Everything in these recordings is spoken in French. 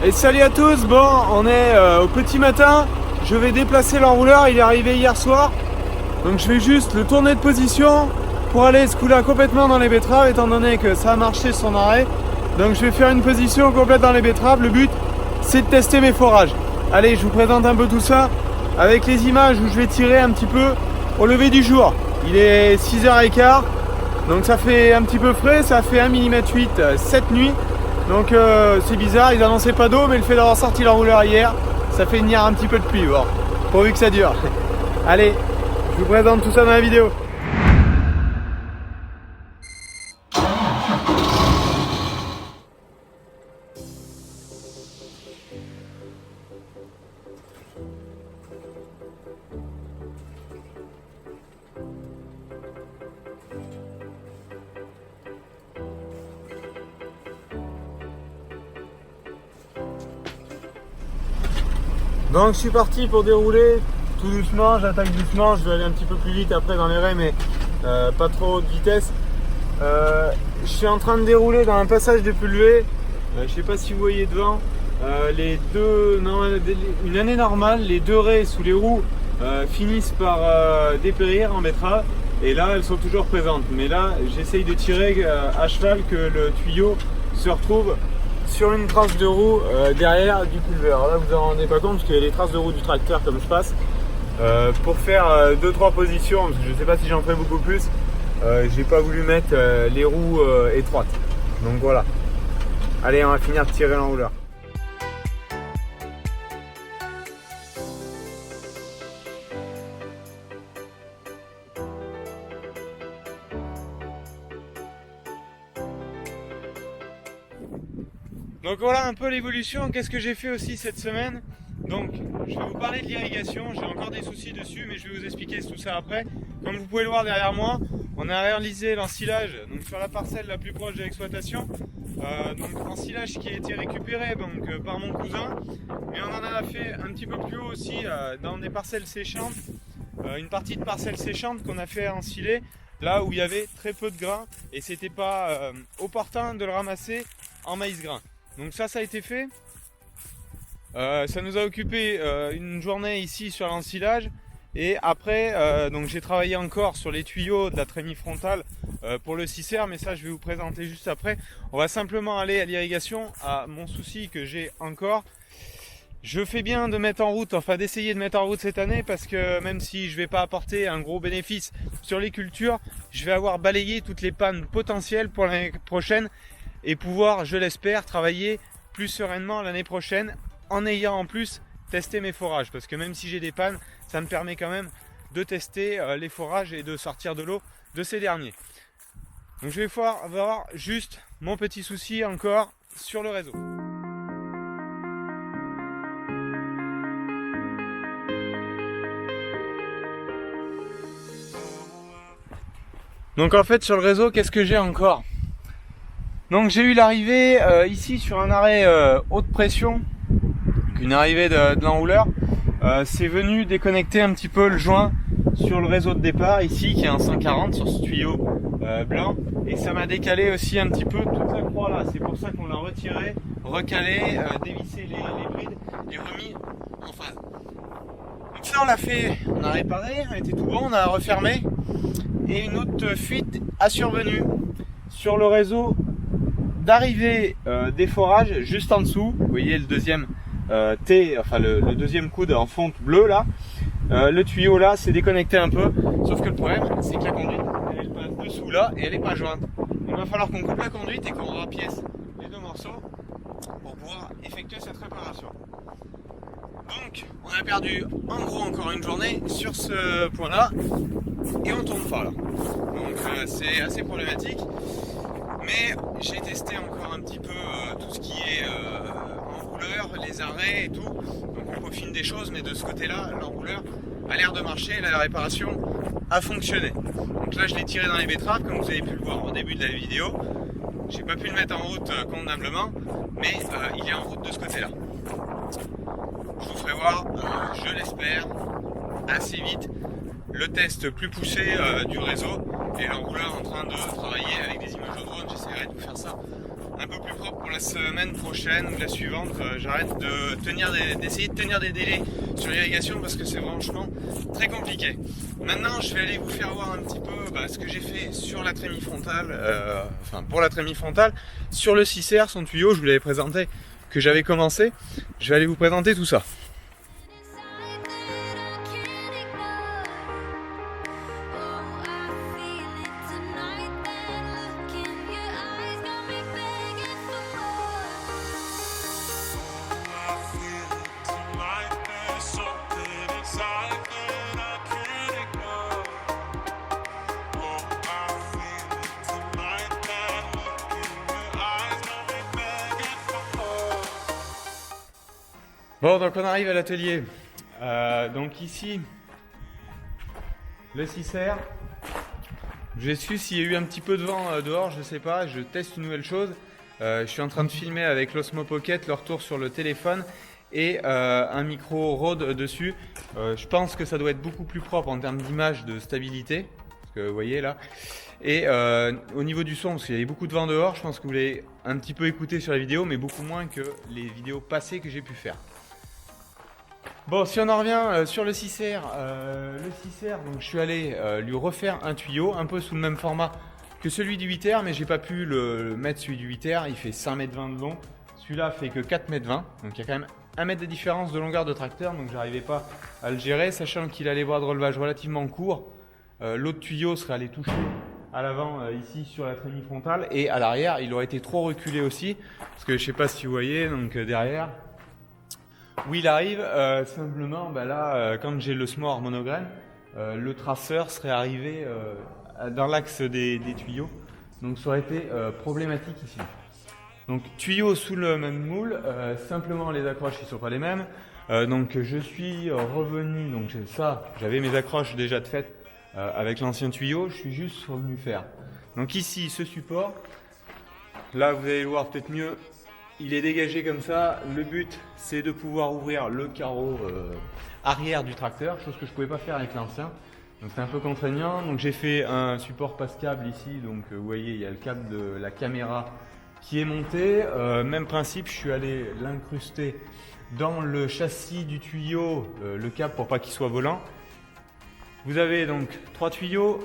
Et salut à tous, bon on est au petit matin, je vais déplacer l'enrouleur, il est arrivé hier soir. Donc je vais juste le tourner de position pour aller se couler complètement dans les betteraves étant donné que ça a marché son arrêt. Donc je vais faire une position complète dans les betteraves, le but c'est de tester mes forages. Allez, je vous présente un peu tout ça avec les images où je vais tirer un petit peu au lever du jour. Il est 6h15, donc ça fait un petit peu frais, ça fait 1 mm 8 cette nuit. Donc c'est bizarre, ils annonçaient pas d'eau, mais le fait d'avoir sorti l'enrouleur hier, ça fait venir un petit peu de pluie, bon, pourvu que ça dure. Allez, je vous présente tout ça dans la vidéo. Donc je suis parti pour dérouler tout doucement, j'attaque doucement, je vais aller un petit peu plus vite après dans les raies mais pas trop haute vitesse. Je suis en train de dérouler dans un passage de Pulvé, je sais pas si vous voyez devant, une année normale, les deux raies sous les roues finissent par dépérir en betterave et là elles sont toujours présentes. Mais là j'essaye de tirer à cheval que le tuyau se retrouve sur une trace de roue derrière du pulver. Alors là vous en rendez pas compte parce qu'il y a les traces de roue du tracteur comme je passe pour faire 2-3 positions parce que je sais pas si j'en ferai beaucoup plus. J'ai pas voulu mettre les roues étroites, donc voilà. Allez, on va finir de tirer l'enrouleur. Donc voilà un peu l'évolution, qu'est-ce que j'ai fait aussi cette semaine. Donc je vais vous parler de l'irrigation, j'ai encore des soucis dessus mais je vais vous expliquer tout ça après. Comme vous pouvez le voir derrière moi, on a réalisé l'ensilage donc sur la parcelle la plus proche de l'exploitation. Donc ensilage qui a été récupéré donc, par mon cousin, mais on en a fait un petit peu plus haut aussi dans des parcelles séchantes, une partie de parcelles séchantes qu'on a fait ensiler là où il y avait très peu de grains et c'était pas opportun de le ramasser en maïs grain. Donc ça a été fait, ça nous a occupé une journée ici sur l'ensilage et après donc j'ai travaillé encore sur les tuyaux de la trémie frontale pour le 6R, mais ça je vais vous présenter juste après. On va simplement aller à l'irrigation, à mon souci que j'ai encore. Je fais bien de mettre en route, enfin d'essayer de mettre en route cette année parce que même si je vais pas apporter un gros bénéfice sur les cultures, je vais avoir balayé toutes les pannes potentielles pour l'année prochaine et pouvoir, je l'espère, travailler plus sereinement l'année prochaine en ayant en plus testé mes forages. Parce que même si j'ai des pannes, ça me permet quand même de tester les forages et de sortir de l'eau de ces derniers. Donc je vais voir juste mon petit souci encore sur le réseau. Donc en fait sur le réseau, qu'est-ce que j'ai encore? Donc j'ai eu l'arrivée ici sur un arrêt haute pression, une arrivée de l'enrouleur. C'est venu déconnecter un petit peu le joint sur le réseau de départ ici qui est un 140 sur ce tuyau blanc et ça m'a décalé aussi un petit peu toute la croix là. C'est pour ça qu'on l'a retiré, recalé, dévissé les brides et remis en phase. Donc ça on l'a fait, on a réparé, on était tout bon, on a refermé et une autre fuite a survenu sur le réseau d'arrivée des forages juste en dessous. Vous voyez le deuxième T, enfin le deuxième coude en fonte bleue là. Le tuyau là s'est déconnecté un peu, sauf que le problème c'est que la conduite elle passe dessous là et elle est pas jointe. Il va falloir qu'on coupe la conduite et qu'on rapièce les deux morceaux pour pouvoir effectuer cette réparation. Donc on a perdu en gros encore une journée sur ce point là et on tourne pas là. Donc c'est assez problématique. Mais j'ai testé encore un petit peu tout ce qui est enrouleur, les arrêts et tout. Donc on peaufine des choses, mais de ce côté-là, l'enrouleur a l'air de marcher, la réparation a fonctionné. Donc là je l'ai tiré dans les betteraves, comme vous avez pu le voir au début de la vidéo. J'ai pas pu le mettre en route convenablement, mais il est en route de ce côté-là. Je vous ferai voir, je l'espère, assez vite, le test plus poussé du réseau et l'enrouleur en train de travailler avec des images au drone. J'essaierai de vous faire ça un peu plus propre pour la semaine prochaine ou la suivante. J'arrête d'essayer de tenir des délais sur l'irrigation parce que c'est franchement très compliqué. Maintenant, je vais aller vous faire voir un petit peu ce que j'ai fait sur la trémie frontale, pour la trémie frontale, sur le 6R, son tuyau, je vous l'avais présenté, que j'avais commencé. Je vais aller vous présenter tout ça. Bon, donc on arrive à l'atelier. Donc ici, le 6R. J'ai su s'il y a eu un petit peu de vent dehors, je sais pas, je teste une nouvelle chose. Je suis en train de filmer avec l'Osmo Pocket le retour sur le téléphone et un micro Rode dessus. Je pense que ça doit être beaucoup plus propre en termes d'image, de stabilité, parce que vous voyez là. Et au niveau du son, parce qu'il y avait beaucoup de vent dehors, je pense que vous l'avez un petit peu écouté sur la vidéo, mais beaucoup moins que les vidéos passées que j'ai pu faire. Bon, si on en revient sur le 6R, donc je suis allé lui refaire un tuyau, un peu sous le même format que celui du 8R, mais j'ai pas pu le mettre celui du 8R, il fait 5,20 m de long, celui-là fait que 4,20 m, donc il y a quand même 1 mètre de différence de longueur de tracteur, donc j'arrivais pas à le gérer, sachant qu'il a les bras de relevage relativement courts. L'autre tuyau serait allé toucher à l'avant ici sur la trémie frontale, et à l'arrière il aurait été trop reculé aussi, parce que je sais pas si vous voyez, donc derrière, où il arrive, simplement là, quand j'ai le smore monograine, le traceur serait arrivé dans l'axe des tuyaux, donc ça aurait été problématique ici. Donc tuyaux sous le même moule, simplement les accroches qui sont pas les mêmes. Donc je suis revenu, donc ça, j'avais mes accroches déjà de fait avec l'ancien tuyau, je suis juste revenu faire. Donc ici, ce support, là vous allez le voir peut-être mieux. Il est dégagé comme ça. Le but, c'est de pouvoir ouvrir le carreau arrière du tracteur, chose que je ne pouvais pas faire avec l'ancien. Donc c'est un peu contraignant. Donc j'ai fait un support passe-câble ici. Donc vous voyez, il y a le câble de la caméra qui est monté. Même principe, je suis allé l'incruster dans le châssis du tuyau, le câble pour pas qu'il soit volant. Vous avez donc 3 tuyaux,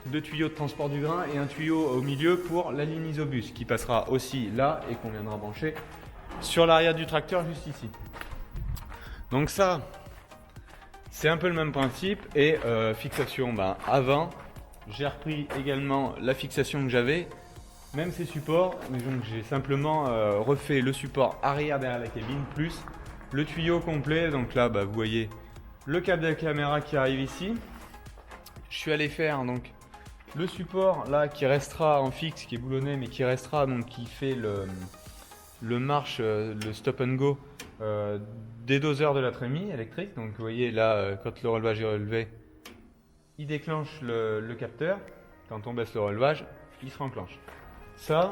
2 tuyaux de transport du grain et un tuyau au milieu pour la ligne isobus qui passera aussi là et qu'on viendra brancher sur l'arrière du tracteur juste ici. Donc ça, c'est un peu le même principe et fixation avant, j'ai repris également la fixation que j'avais, même ces supports, mais donc j'ai simplement refait le support arrière derrière la cabine plus le tuyau complet. Donc là, vous voyez le câble de la caméra qui arrive ici. Je suis allé faire donc le support là qui restera en fixe, qui est boulonné mais qui restera, donc qui fait le marche, le stop and go des doseurs de la trémie électrique. Donc vous voyez là, quand le relevage est relevé, il déclenche le capteur. Quand on baisse le relevage, il se renclenche. Ça,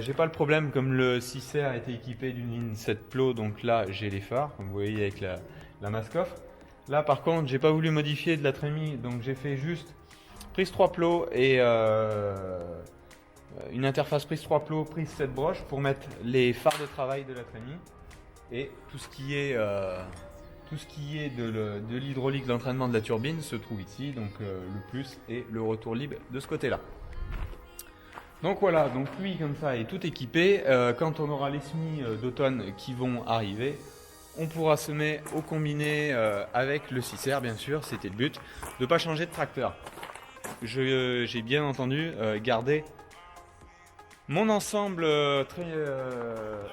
j'ai pas le problème, comme le 6R a été équipé d'une ligne 7 plots, donc là j'ai les phares, comme vous voyez avec la mask-off. Là par contre, j'ai pas voulu modifier de la trémie, donc j'ai fait juste prise 3 plots et une interface prise 3 plots, prise 7 broches pour mettre les phares de travail de la trémie et tout ce qui est de l'hydraulique, l'entraînement de la turbine se trouve ici, donc le plus et le retour libre de ce côté là. Donc voilà, donc lui comme ça est tout équipé. Quand on aura les semis d'automne qui vont arriver, on pourra semer au combiné avec le 6R bien sûr, c'était le but, de ne pas changer de tracteur. J'ai bien entendu gardé mon ensemble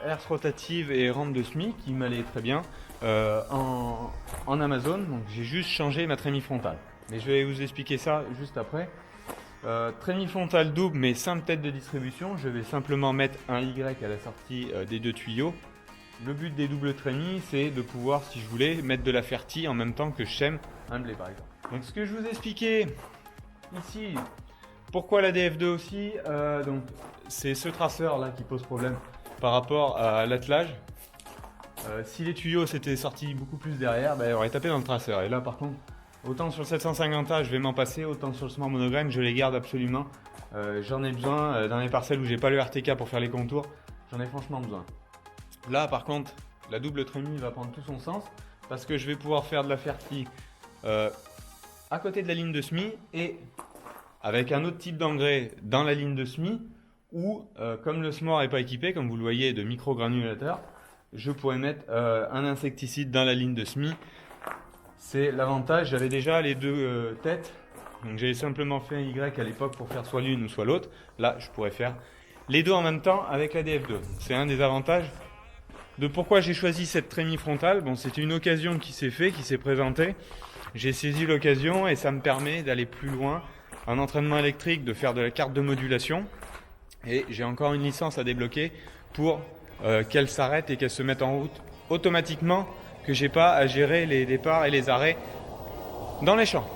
herse rotative et rampe de semis qui m'allait très bien en Amazon, donc j'ai juste changé ma trémie frontale. Mais je vais vous expliquer ça juste après. Trémie frontale double mais simple tête de distribution, je vais simplement mettre un Y à la sortie des 2 tuyaux. Le but des doubles trémies, c'est de pouvoir, si je voulais, mettre de la fertie en même temps que je sème un blé par exemple. Donc ce que je vous ai expliqué ici, pourquoi la DF2 aussi, donc c'est ce traceur là qui pose problème par rapport à l'attelage. Si les tuyaux s'étaient sortis beaucoup plus derrière, il aurait tapé dans le traceur. Et là par contre, autant sur le 750A je vais m'en passer, autant sur le smart monograine je les garde absolument. J'en ai besoin dans les parcelles où j'ai pas le RTK pour faire les contours. J'en ai franchement besoin. Là par contre, la double trémie va prendre tout son sens parce que je vais pouvoir faire de la fertie à côté de la ligne de semis et avec un autre type d'engrais dans la ligne de semis ou comme le semoir n'est pas équipé, comme vous le voyez, de micro-granulateurs, je pourrais mettre un insecticide dans la ligne de semis. C'est l'avantage, j'avais déjà les deux têtes, donc j'avais simplement fait un Y à l'époque pour faire soit l'une ou soit l'autre. Là, je pourrais faire les deux en même temps avec la DF2. C'est un des avantages de pourquoi j'ai choisi cette trémie frontale. Bon, c'était une occasion qui s'est présentée. J'ai saisi l'occasion et ça me permet d'aller plus loin en entraînement électrique, de faire de la carte de modulation. Et j'ai encore une licence à débloquer pour qu'elle s'arrête et qu'elle se mette en route automatiquement, que j'ai pas à gérer les départs et les arrêts dans les champs.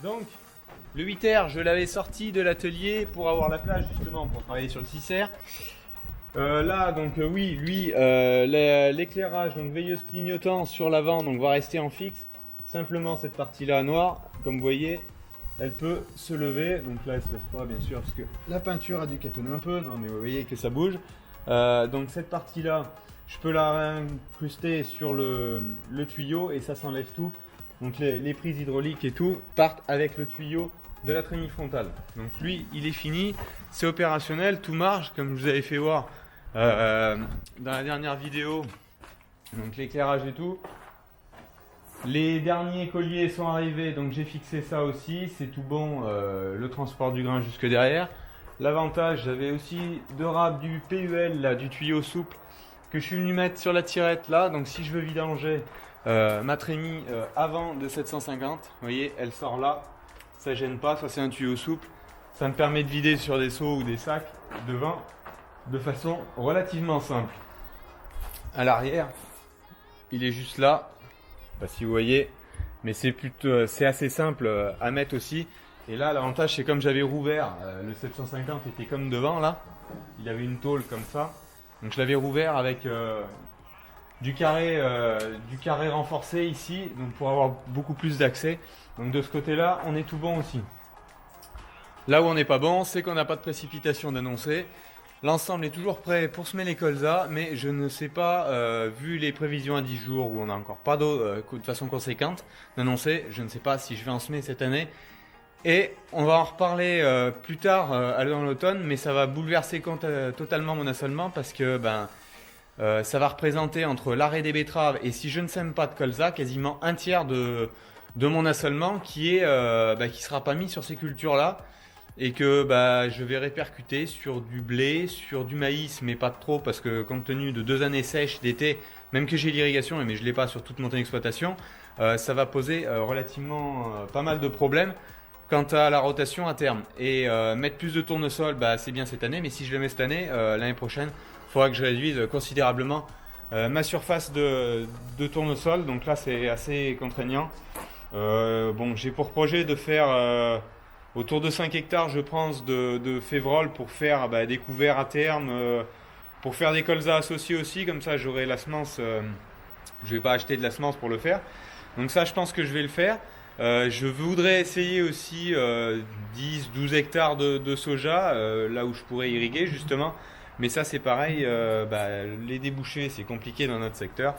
Donc, le 8R, je l'avais sorti de l'atelier pour avoir la plage justement pour travailler sur le 6R. Là, donc oui, lui, l'éclairage, donc veilleuse clignotant sur l'avant, donc va rester en fixe. Simplement cette partie-là noire, comme vous voyez, elle peut se lever. Donc là, elle se lève pas bien sûr parce que la peinture a dû catonner un peu. Non, mais vous voyez que ça bouge. Donc cette partie-là, je peux la incruster sur le tuyau et ça s'enlève tout. Donc les prises hydrauliques et tout partent avec le tuyau de la trémie frontale. Donc lui, il est fini, c'est opérationnel, tout marche comme je vous avais fait voir dans la dernière vidéo. Donc l'éclairage et tout. Les derniers colliers sont arrivés, donc j'ai fixé ça aussi, c'est tout bon, le transport du grain jusque derrière. L'avantage, j'avais aussi deux râpes du PUL, là, du tuyau souple, que je suis venu mettre sur la tirette là. Donc si je veux vidanger ma trémie avant de 750, vous voyez, elle sort là, ça gêne pas, ça c'est un tuyau souple, ça me permet de vider sur des seaux ou des sacs de vin de façon relativement simple. À l'arrière, il est juste là, je sais pas si vous voyez, mais c'est assez simple à mettre aussi. Et là, l'avantage, c'est comme j'avais rouvert, le 750 était comme devant là, il avait une tôle comme ça, donc je l'avais rouvert avec du carré renforcé ici, donc pour avoir beaucoup plus d'accès. Donc de ce côté-là, on est tout bon aussi. Là où on n'est pas bon, c'est qu'on n'a pas de précipitation d'annoncer. L'ensemble est toujours prêt pour semer les colzas, mais je ne sais pas, vu les prévisions à 10 jours où on n'a encore pas d'eau de façon conséquente d'annoncer, je ne sais pas si je vais en semer cette année. Et on va en reparler plus tard dans l'automne, mais ça va bouleverser totalement mon assolement parce que ça va représenter entre l'arrêt des betteraves et si je ne sème pas de colza, quasiment un tiers de mon assolement qui sera pas mis sur ces cultures-là et que je vais répercuter sur du blé, sur du maïs, mais pas trop parce que compte tenu de 2 années sèches d'été, même que j'ai l'irrigation, mais je l'ai pas sur toute mon exploitation, ça va poser relativement pas mal de problèmes quant à la rotation à terme. Et mettre plus de tournesol, c'est bien cette année, mais si je le mets cette année, l'année prochaine, il faudra que je réduise considérablement ma surface de tournesol. Donc là, c'est assez contraignant. J'ai pour projet de faire autour de 5 hectares, je pense, de févrole pour faire des couverts à terme, pour faire des colzas associés aussi. Comme ça, j'aurai la semence. Je vais pas acheter de la semence pour le faire. Donc ça, je pense que je vais le faire. Je voudrais essayer aussi 10-12 hectares de soja, là où je pourrais irriguer justement. Mais ça c'est pareil, les débouchés c'est compliqué dans notre secteur.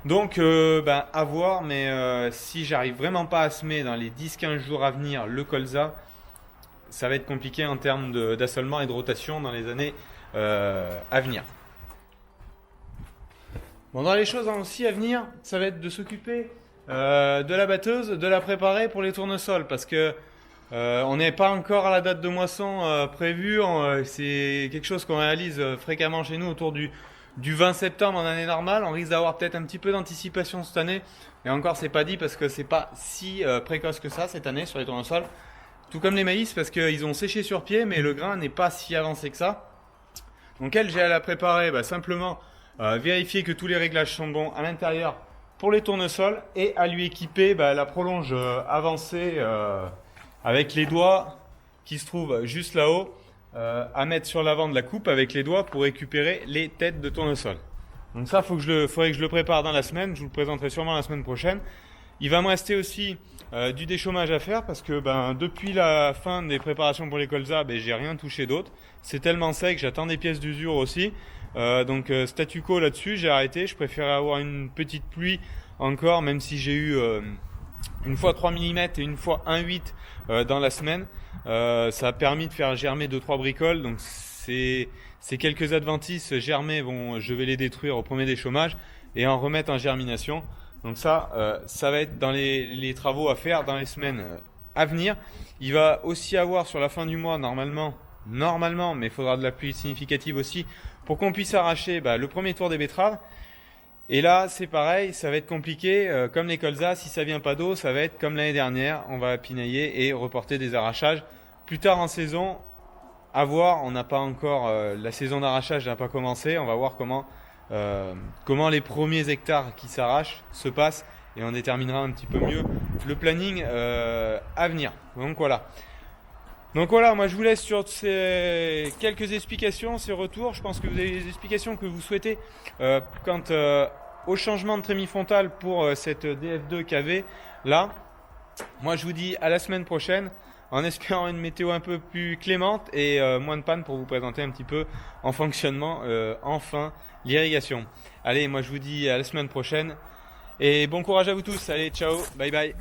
Donc à voir, mais si j'arrive vraiment pas à semer dans les 10-15 jours à venir le colza, ça va être compliqué en termes d'assolement et de rotation dans les années à venir. Bon, dans les choses aussi à venir, ça va être de s'occuper de la batteuse, de la préparer pour les tournesols parce que on n'est pas encore à la date de moisson prévue. C'est quelque chose qu'on réalise fréquemment chez nous autour du 20 septembre en année normale. On risque d'avoir peut-être un petit peu d'anticipation cette année. Et encore, c'est pas dit parce que c'est pas si précoce que ça cette année sur les tournesols. Tout comme les maïs parce qu'ils ont séché sur pied, mais le grain n'est pas si avancé que ça. Donc j'ai à la préparer simplement vérifier que tous les réglages sont bons à l'intérieur pour les tournesols et à lui équiper la prolonge avancée avec les doigts qui se trouve juste là-haut à mettre sur l'avant de la coupe avec les doigts pour récupérer les têtes de tournesol. Donc ça, faudrait que je le prépare dans la semaine. Je vous le présenterai sûrement la semaine prochaine. Il va me rester aussi du déchômage à faire parce que depuis la fin des préparations pour les colzas, j'ai rien touché d'autre. C'est tellement sec, j'attends des pièces d'usure aussi. Donc statu quo là-dessus, j'ai arrêté. Je préférais avoir une petite pluie encore, même si j'ai eu une fois 3 mm et une fois 1,8 dans la semaine. Ça a permis de faire germer 2-3 bricoles. Donc ces quelques adventices germés, je vais les détruire au premier déchômage et en remettre en germination. Donc ça va être dans les travaux à faire dans les semaines à venir. Il va aussi avoir sur la fin du mois, normalement, mais il faudra de la pluie significative aussi, pour qu'on puisse arracher le premier tour des betteraves. Et là, c'est pareil, ça va être compliqué. Comme les colzas, si ça vient pas d'eau, ça va être comme l'année dernière. On va pinailler et reporter des arrachages plus tard en saison. À voir, on n'a pas encore la saison d'arrachage n'a pas commencé. On va voir comment les premiers hectares qui s'arrachent se passent et on déterminera un petit peu mieux le planning à venir. Donc voilà, moi je vous laisse sur ces quelques explications, ces retours. Je pense que vous avez les explications que vous souhaitez quant au changement de trémie frontale pour cette DF2 KV là. Moi je vous dis à la semaine prochaine en espérant une météo un peu plus clémente et moins de panne pour vous présenter un petit peu en fonctionnement enfin l'irrigation. Allez, moi je vous dis à la semaine prochaine et bon courage à vous tous. Allez, ciao, bye bye.